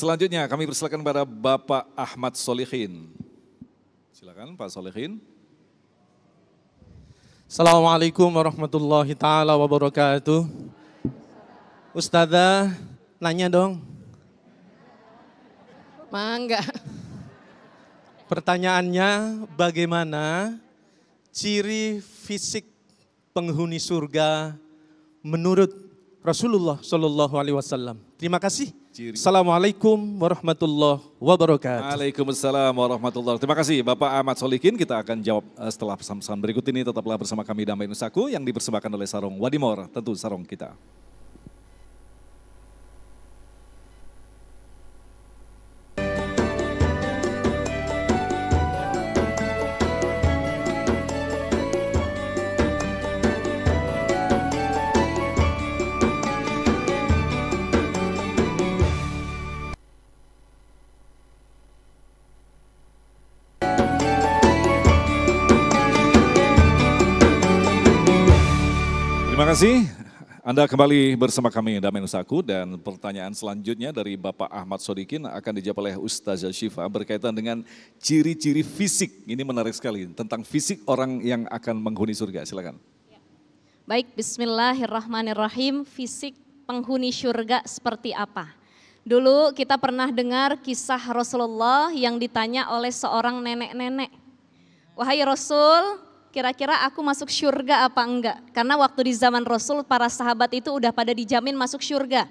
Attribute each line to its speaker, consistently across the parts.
Speaker 1: selanjutnya kami persilakan kepada Bapak Ahmad Solihin. Silakan Pak Solihin.
Speaker 2: Assalamualaikum warahmatullahi taala wabarakatuh. Ustazah, nanya dong.
Speaker 3: Mangga.
Speaker 2: Pertanyaannya, bagaimana ciri fisik penghuni surga menurut Rasulullah Shallallahu Alaihi Wasallam? Terima kasih. Assalamualaikum warahmatullahi wabarakatuh.
Speaker 1: Waalaikumsalam warahmatullahi wabarakatuh. Terima kasih Bapak Ahmad Solihin. Kita akan jawab setelah pesan-pesan berikut ini. Tetaplah bersama kami Damai Nusaku yang dipersembahkan oleh Sarung Wadimor. Tentu sarung kita. Terima kasih. Anda kembali bersama kami Damai Nusaku dan pertanyaan selanjutnya dari Bapak Ahmad Solihin akan dijawab oleh Ustazah Syifa berkaitan dengan ciri-ciri fisik. Ini menarik sekali tentang fisik orang yang akan menghuni surga. Silakan.
Speaker 4: Baik, bismillahirrahmanirrahim. Fisik penghuni surga seperti apa? Dulu kita pernah dengar kisah Rasulullah yang ditanya oleh seorang nenek-nenek. Wahai Rasul, kira-kira aku masuk syurga apa enggak? Karena waktu di zaman Rasul para sahabat itu udah pada dijamin masuk syurga.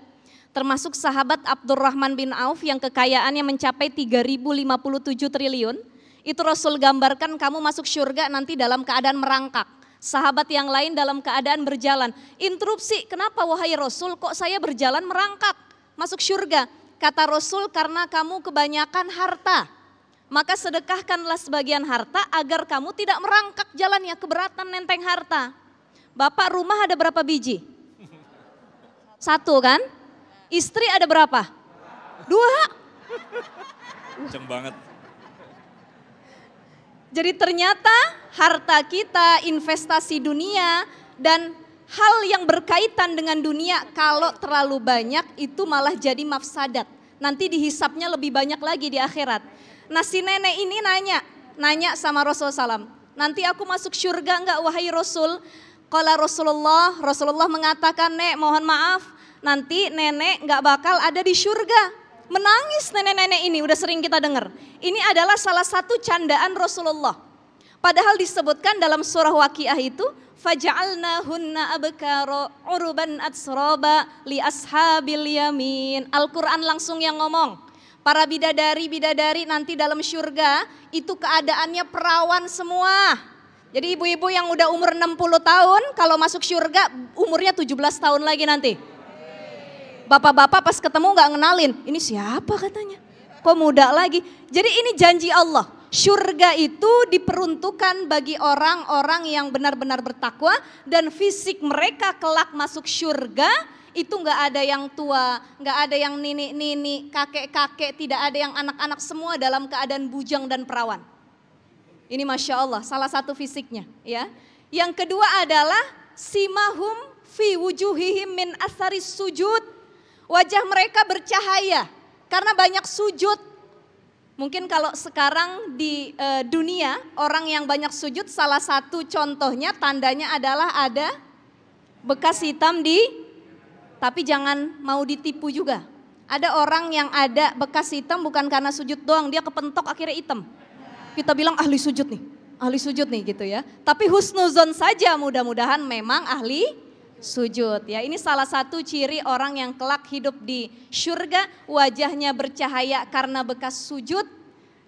Speaker 4: Termasuk sahabat Abdurrahman bin Auf yang kekayaannya mencapai 3.057 triliun. Itu Rasul gambarkan kamu masuk syurga nanti dalam keadaan merangkak. Sahabat yang lain dalam keadaan berjalan. Interupsi, kenapa wahai Rasul kok saya berjalan merangkak masuk syurga? Kata Rasul karena kamu kebanyakan harta. Maka sedekahkanlah sebagian harta agar kamu tidak merangkak jalannya, keberatan nenteng harta. Bapak rumah ada berapa biji? Satu kan? Istri ada berapa? Dua.
Speaker 1: Kenceng banget.
Speaker 4: Jadi ternyata harta kita, investasi dunia dan hal yang berkaitan dengan dunia kalau terlalu banyak itu malah jadi mafsadat. Nanti dihisapnya lebih banyak lagi di akhirat. Nah si nenek ini nanya sama Rasulullah SAW, nanti aku masuk surga enggak wahai Rasul? Qala Rasulullah mengatakan, nek mohon maaf, nanti nenek enggak bakal ada di surga. Menangis nenek-nenek ini, udah sering kita dengar. Ini adalah salah satu candaan Rasulullah. Padahal disebutkan dalam surah Waqiah itu, faja'alnahunna abkara uruban atsraba li ashabil yamin. Al-Quran langsung yang ngomong. Para bidadari-bidadari nanti dalam syurga itu keadaannya perawan semua. Jadi ibu-ibu yang udah umur 60 tahun kalau masuk syurga umurnya 17 tahun lagi nanti. Bapak-bapak pas ketemu gak ngenalin, ini siapa katanya? Kok muda lagi? Jadi ini janji Allah. Syurga itu diperuntukkan bagi orang-orang yang benar-benar bertakwa dan fisik mereka kelak masuk syurga. Itu nggak ada yang tua, nggak ada yang nini-nini, kakek-kakek, tidak ada yang anak-anak, semua dalam keadaan bujang dan perawan. Ini Masya Allah, salah satu fisiknya. Ya. Yang kedua adalah simahum fi wujuhihim min atharis sujud. Wajah mereka bercahaya karena banyak sujud. Mungkin kalau sekarang di dunia orang yang banyak sujud salah satu contohnya tandanya adalah ada bekas hitam tapi jangan mau ditipu juga. Ada orang yang ada bekas hitam bukan karena sujud doang, dia kepentok akhirnya hitam. Kita bilang ahli sujud nih gitu ya. Tapi husnuzon saja mudah-mudahan memang ahli sujud ya. Ini salah satu ciri orang yang kelak hidup di syurga, wajahnya bercahaya karena bekas sujud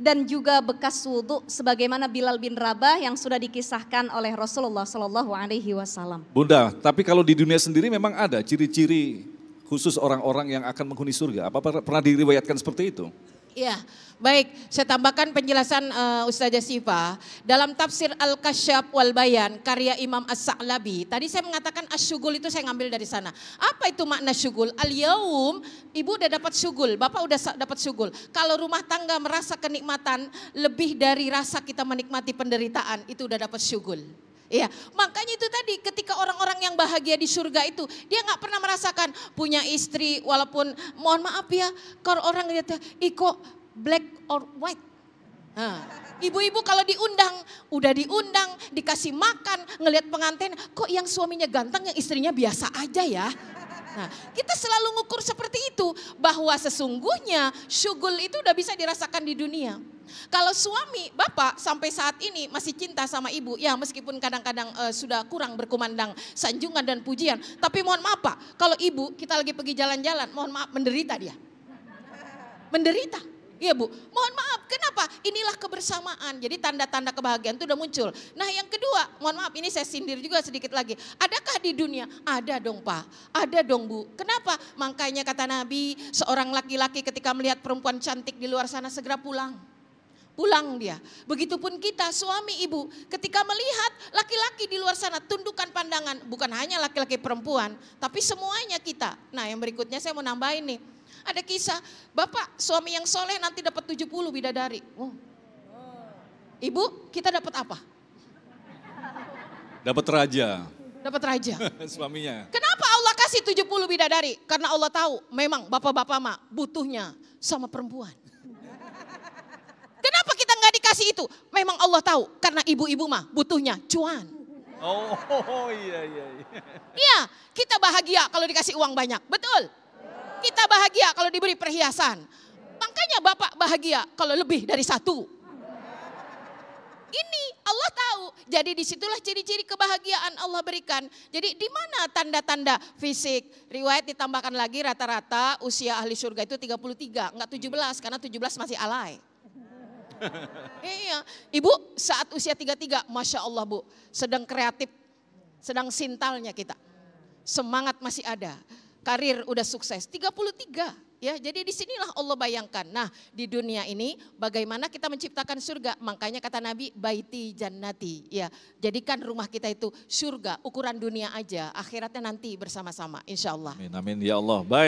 Speaker 4: dan juga bekas wudhu sebagaimana Bilal bin Rabah yang sudah dikisahkan oleh Rasulullah SAW.
Speaker 1: Bunda, tapi kalau di dunia sendiri memang ada ciri-ciri khusus orang-orang yang akan menghuni surga. Apa pernah diriwayatkan seperti itu?
Speaker 3: Ya, baik. Saya tambahkan penjelasan Ustazah Syifa. Dalam tafsir Al-Kasyaf wal Bayan, karya Imam As-Sa'labi. Tadi saya mengatakan asyugul itu saya ngambil dari sana. Apa itu makna syugul? Al-yaum, ibu udah dapat syugul, bapak udah dapat syugul. Kalau rumah tangga merasa kenikmatan lebih dari rasa kita menikmati penderitaan, itu udah dapat syugul. Iya, makanya itu tadi ketika orang-orang yang bahagia di surga itu, dia nggak pernah merasakan punya istri, walaupun mohon maaf ya, kalau orang lihat, kok black or white. Nah, ibu-ibu kalau diundang, udah diundang, dikasih makan, ngelihat pengantin, kok yang suaminya ganteng, yang istrinya biasa aja ya. Nah, kita selalu ngukur seperti itu, bahwa sesungguhnya syugul itu udah bisa dirasakan di dunia. Kalau suami, bapak sampai saat ini masih cinta sama ibu, ya meskipun kadang-kadang sudah kurang berkumandang sanjungan dan pujian. Tapi mohon maaf Pak, kalau ibu kita lagi pergi jalan-jalan, mohon maaf menderita dia. Menderita. Iya Bu, mohon maaf, kenapa? Inilah kebersamaan, jadi tanda-tanda kebahagiaan itu udah muncul. Nah yang kedua, mohon maaf ini saya sindir juga sedikit lagi. Adakah di dunia? Ada dong Pak, ada dong Bu. Kenapa? Makanya kata Nabi, seorang laki-laki ketika melihat perempuan cantik di luar sana segera pulang. Pulang dia. Begitupun kita suami ibu ketika melihat laki-laki di luar sana tundukkan pandangan. Bukan hanya laki-laki perempuan, tapi semuanya kita. Nah yang berikutnya saya mau nambahin nih. Ada kisah, bapak suami yang soleh nanti dapat 70 bidadari. Oh. Ibu, kita dapat apa?
Speaker 1: Dapat raja.
Speaker 3: Dapat raja.
Speaker 1: Suaminya.
Speaker 3: Kenapa Allah kasih 70 bidadari? Karena Allah tahu memang bapak-bapak mah butuhnya sama perempuan. Kenapa kita nggak dikasih itu? Memang Allah tahu, karena ibu-ibu mah butuhnya cuan.
Speaker 1: Oh iya.
Speaker 3: Iya, kita bahagia kalau dikasih uang banyak, betul? Kita bahagia kalau diberi perhiasan. Makanya bapak bahagia kalau lebih dari satu. Ini Allah tahu. Jadi disitulah ciri-ciri kebahagiaan Allah berikan. Jadi di mana tanda-tanda fisik? Riwayat ditambahkan lagi rata-rata usia ahli surga itu 33, enggak 17 karena 17 masih alay. Iya, ibu saat usia 33, Masya Allah Bu, sedang kreatif, sedang sintalnya kita. Semangat masih ada. Karir udah sukses, 33 ya. Jadi disinilah Allah bayangkan. Nah di dunia ini bagaimana kita menciptakan surga. Makanya kata Nabi baiti jannati ya. Jadikan rumah kita itu surga, ukuran dunia aja. Akhiratnya nanti bersama-sama insya Allah.
Speaker 1: Amin, amin ya Allah. Baik.